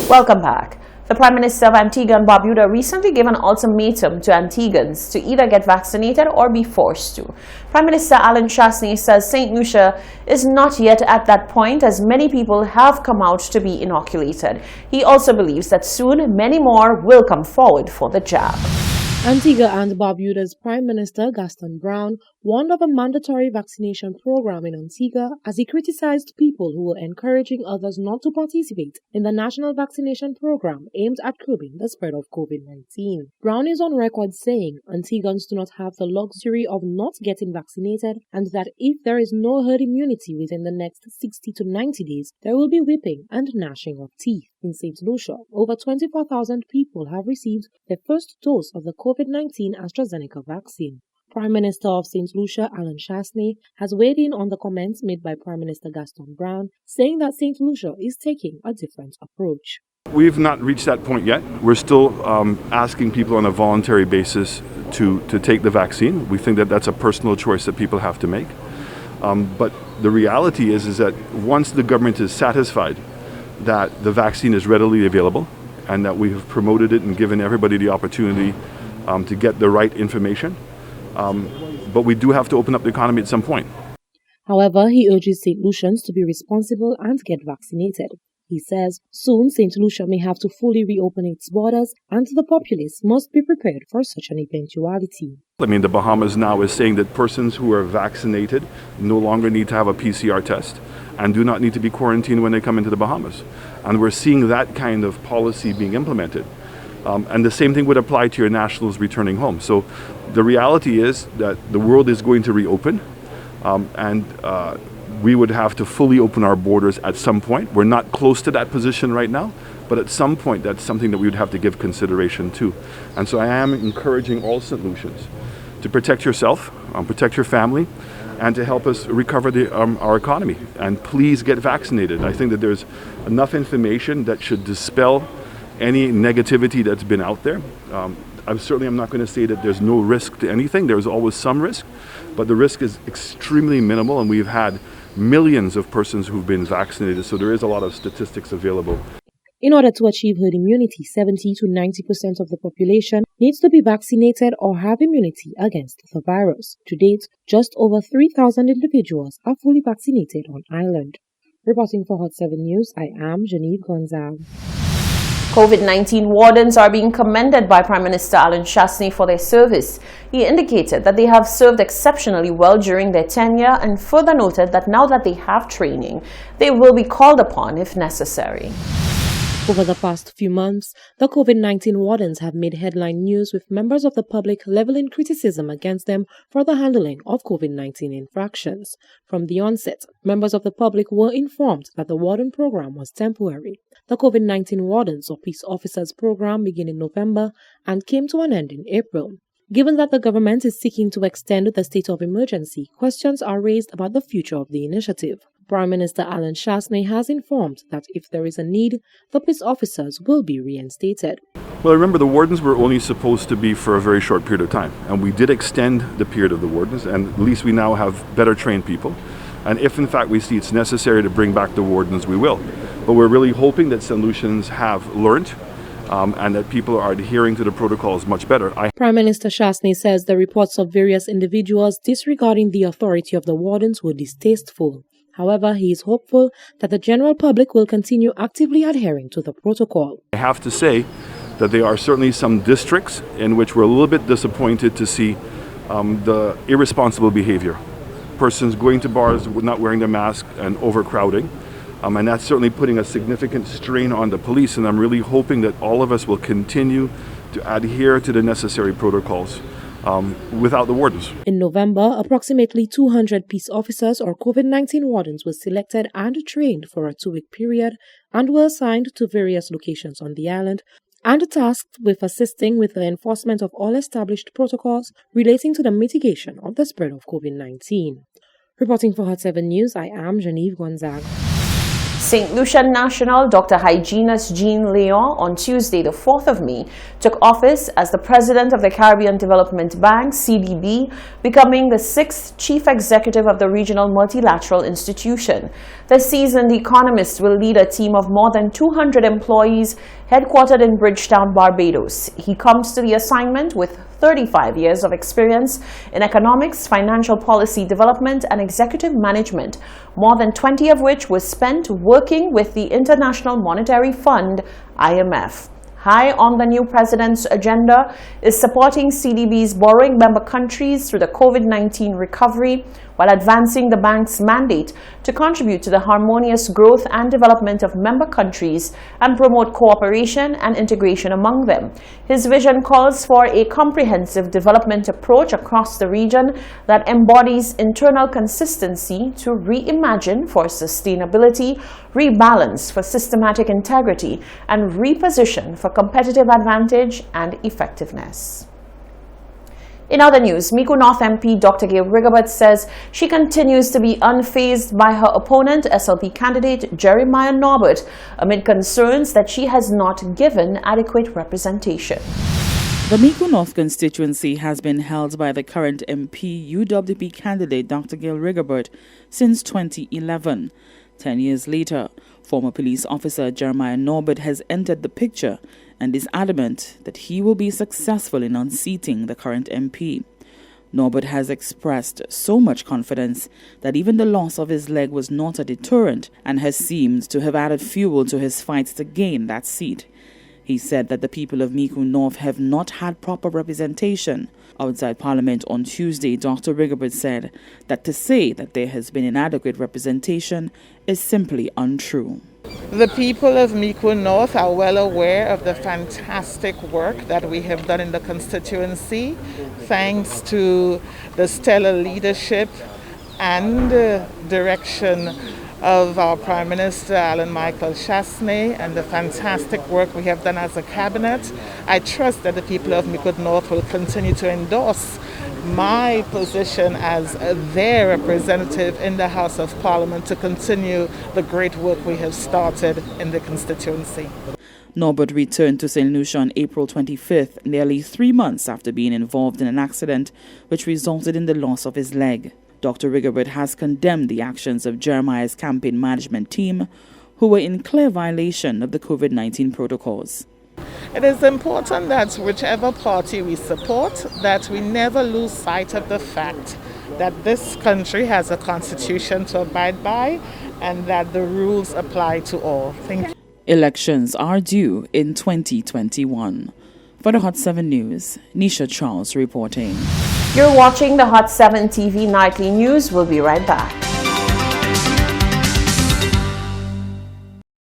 Welcome back. The Prime Minister of Antigua and Barbuda recently gave an ultimatum to Antiguans to either get vaccinated or be forced to. Prime Minister Allen Chastanet says St. Lucia is not yet at that point, as many people have come out to be inoculated. He also believes that soon many more will come forward for the jab. Antigua and Barbuda's Prime Minister Gaston Brown warned of a mandatory vaccination program in Antigua as he criticized people who were encouraging others not to participate in the national vaccination program aimed at curbing the spread of COVID-19. Brown is on record saying Antiguans do not have the luxury of not getting vaccinated, and that if there is no herd immunity within the next 60 to 90 days, there will be whipping and gnashing of teeth. In St. Lucia, over 24,000 people have received their first dose of the COVID-19 AstraZeneca vaccine. Prime Minister of St. Lucia, Allen Chastanet, has weighed in on the comments made by Prime Minister Gaston Brown, saying that St. Lucia is taking a different approach. We've not reached that point yet. We're still asking people on a voluntary basis to take the vaccine. We think that that's a personal choice that people have to make. But the reality is that once the government is satisfied that the vaccine is readily available and that we have promoted it and given everybody the opportunity to get the right information, but we do have to open up the economy at some point. However, he urges St. Lucians to be responsible and get vaccinated. He says soon St. Lucia may have to fully reopen its borders, and the populace must be prepared for such an eventuality. The Bahamas now is saying that persons who are vaccinated no longer need to have a PCR test and do not need to be quarantined when they come into the Bahamas. And we're seeing that kind of policy being implemented. And the same thing would apply to your nationals returning home. So the reality is that the world is going to reopen, and we would have to fully open our borders at some point. We're not close to that position right now, but at some point that's something that we would have to give consideration to. And so I am encouraging all St. Lucians to protect yourself, protect your family, and to help us recover our economy. And please get vaccinated. I think that there's enough information that should dispel any negativity that's been out there. I'm not going to say that there's no risk to anything. There's always some risk, but the risk is extremely minimal, and we've had millions of persons who've been vaccinated, so there is a lot of statistics available. In order to achieve herd immunity, 70 to 90% of the population needs to be vaccinated or have immunity against the virus. To date, just over 3,000 individuals are fully vaccinated on island. Reporting for Hot 7 News, I am Genevieve Gonzalez. COVID-19 wardens are being commended by Prime Minister Allen Chastanet for their service. He indicated that they have served exceptionally well during their tenure, and further noted that now that they have training, they will be called upon if necessary. Over the past few months, the COVID-19 wardens have made headline news, with members of the public leveling criticism against them for the handling of COVID-19 infractions. From the onset, members of the public were informed that the warden program was temporary. The COVID-19 Wardens or Peace Officers program began in November and came to an end in April. Given that the government is seeking to extend the state of emergency, questions are raised about the future of the initiative. Prime Minister Allen Chastanet has informed that if there is a need, the peace officers will be reinstated. Well, remember, the wardens were only supposed to be for a very short period of time, and we did extend the period of the wardens, and at least we now have better trained people. And if in fact we see it's necessary to bring back the wardens, we will. But we're really hoping that St. Lucians have learned and that people are adhering to the protocols much better. Prime Minister Chastanet says the reports of various individuals disregarding the authority of the wardens were distasteful. However, he is hopeful that the general public will continue actively adhering to the protocol. I have to say that there are certainly some districts in which we're a little bit disappointed to see the irresponsible behavior. Persons going to bars not wearing their mask and overcrowding. And that's certainly putting a significant strain on the police, and I'm really hoping that all of us will continue to adhere to the necessary protocols without the wardens. In November, approximately 200 peace officers or COVID-19 wardens were selected and trained for a 2-week period and were assigned to various locations on the island and tasked with assisting with the enforcement of all established protocols relating to the mitigation of the spread of COVID-19. Reporting for Hot 7 News, I am Genevieve Gonzaga. St. Lucia National Dr. Hyginus Jean Leon on Tuesday, the 4th of May, took office as the president of the Caribbean Development Bank, CDB, becoming the 6th chief executive of the regional multilateral institution. The seasoned economist will lead a team of more than 200 employees headquartered in Bridgetown, Barbados. He comes to the assignment with 35 years of experience in economics, financial policy development, and executive management, more than 20 of which was spent working with the International Monetary Fund, IMF. High on the new president's agenda is supporting CDB's borrowing member countries through the COVID-19 recovery, while advancing the bank's mandate to contribute to the harmonious growth and development of member countries and promote cooperation and integration among them. His vision calls for a comprehensive development approach across the region that embodies internal consistency to reimagine for sustainability, rebalance for systematic integrity, and reposition for competitive advantage and effectiveness. In other news, Mico North MP Dr. Gail Rigobert says she continues to be unfazed by her opponent, SLP candidate Jeremiah Norbert, amid concerns that she has not given adequate representation. The Mico North constituency has been held by the current MP UWP candidate Dr. Gail Rigobert since 2011. 10 years later, former police officer Jeremiah Norbert has entered the picture and is adamant that he will be successful in unseating the current MP. Norbert has expressed so much confidence that even the loss of his leg was not a deterrent and has seemed to have added fuel to his fight to gain that seat. He said that the people of Mico North have not had proper representation. Outside Parliament on Tuesday, Dr. Rigobert said that to say that there has been inadequate representation is simply untrue. The people of Mico North are well aware of the fantastic work that we have done in the constituency, thanks to the stellar leadership and direction of our Prime Minister, Alan Michael Chasney, and the fantastic work we have done as a cabinet. I trust that the people of Mico North will continue to endorse my position as their representative in the House of Parliament to continue the great work we have started in the constituency. Norbert returned to St. Lucia on April 25th, nearly 3 months after being involved in an accident which resulted in the loss of his leg. Dr. Rigobert has condemned the actions of Jeremiah's campaign management team, who were in clear violation of the COVID-19 protocols. It is important that whichever party we support, that we never lose sight of the fact that this country has a constitution to abide by and that the rules apply to all. Thank you. Elections are due in 2021. For the Hot 7 News, Nisha Charles reporting. You're watching the Hot 7 TV Nightly News. We'll be right back.